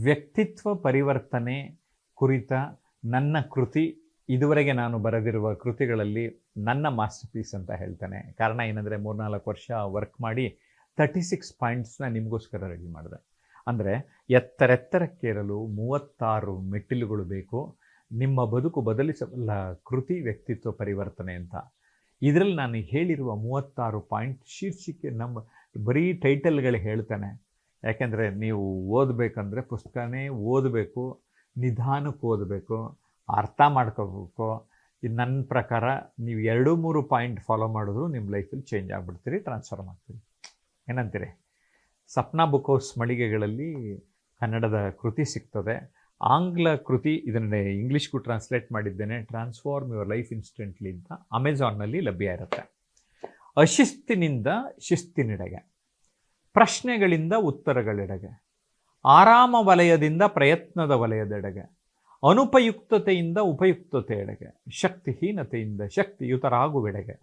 ವ್ಯಕ್ತಿತ್ವ ಪರಿವರ್ತನೆ ಕುರಿತ ನನ್ನ ಕೃತಿ, ಇದುವರೆಗೆ ನಾನು ಬರೆದಿರುವ ಕೃತಿಗಳಲ್ಲಿ ನನ್ನ ಮಾಸ್ಟರ್ ಪೀಸ್ ಅಂತ ಹೇಳ್ತೇನೆ. ಕಾರಣ ಏನಂದರೆ 3-4 ವರ್ಷ ವರ್ಕ್ ಮಾಡಿ 36 ಪಾಯಿಂಟ್ಸ್ನ ನಿಮಗೋಸ್ಕರ ರೆಡಿ ಮಾಡಿದೆ. ಅಂದರೆ ಎತ್ತರೆತ್ತರಕ್ಕೇರಲು 36 ಮೆಟ್ಟಿಲುಗಳು ಬೇಕು, ನಿಮ್ಮ ಬದುಕು ಬದಲಿಸಬಲ್ಲ ಕೃತಿ ವ್ಯಕ್ತಿತ್ವ ಪರಿವರ್ತನೆ ಅಂತ. ಇದರಲ್ಲಿ ನಾನು ಹೇಳಿರುವ 36 ಪಾಯಿಂಟ್ ಶೀರ್ಷಿಕೆ ಬರೀ ಟೈಟಲ್ಗಳು ಹೇಳ್ತಾನೆ. ಯಾಕೆಂದರೆ ನೀವು ಓದಬೇಕಂದ್ರೆ ಪುಸ್ತಕನೇ ಓದಬೇಕು, ನಿಧಾನಕ್ಕೆ ಓದಬೇಕು, ಅರ್ಥ ಮಾಡ್ಕೋಬೇಕು. ಇದು ನನ್ನ ಪ್ರಕಾರ ನೀವು 2-3 ಪಾಯಿಂಟ್ ಫಾಲೋ ಮಾಡಿದ್ರು ನಿಮ್ಮ ಲೈಫಲ್ಲಿ ಚೇಂಜ್ ಆಗಿಬಿಡ್ತೀರಿ, ಟ್ರಾನ್ಸ್ಫಾರ್ಮ್ ಆಗ್ತೀರಿ. ಏನಂತೀರಿ? ಸಪ್ನಾ ಬುಕ್ ಹೌಸ್ ಮಳಿಗೆಗಳಲ್ಲಿ ಕನ್ನಡದ ಕೃತಿ ಸಿಗ್ತದೆ. ಆಂಗ್ಲ ಕೃತಿ ಇದನ್ನೇ ಇಂಗ್ಲೀಷ್ಗೂ ಟ್ರಾನ್ಸ್ಲೇಟ್ ಮಾಡಿದ್ದೇನೆ, ಟ್ರಾನ್ಸ್ಫಾರ್ಮ್ ಯುವರ್ ಲೈಫ್ ಇನ್ಸ್ಟೆಂಟ್ಲಿ ಅಂತ ಅಮೆಝಾನ್ನಲ್ಲಿ ಲಭ್ಯ ಇರುತ್ತೆ. ಅಶಿಸ್ತಿನಿಂದ ಶಿಸ್ತಿನೆಡೆಗೆ, ಪ್ರಶ್ನೆಗಳಿಂದ ಉತ್ತರಗಳೆಡೆಗೆ, ಆರಾಮ ವಲಯದಿಂದ ಪ್ರಯತ್ನದ ವಲಯದೆಡೆಗೆ, ಅನುಪಯುಕ್ತತೆಯಿಂದ ಉಪಯುಕ್ತತೆಯೆಡೆಗೆ, ಶಕ್ತಿಹೀನತೆಯಿಂದ ಶಕ್ತಿಯುತರಾಗುವೆಡೆಗೆ,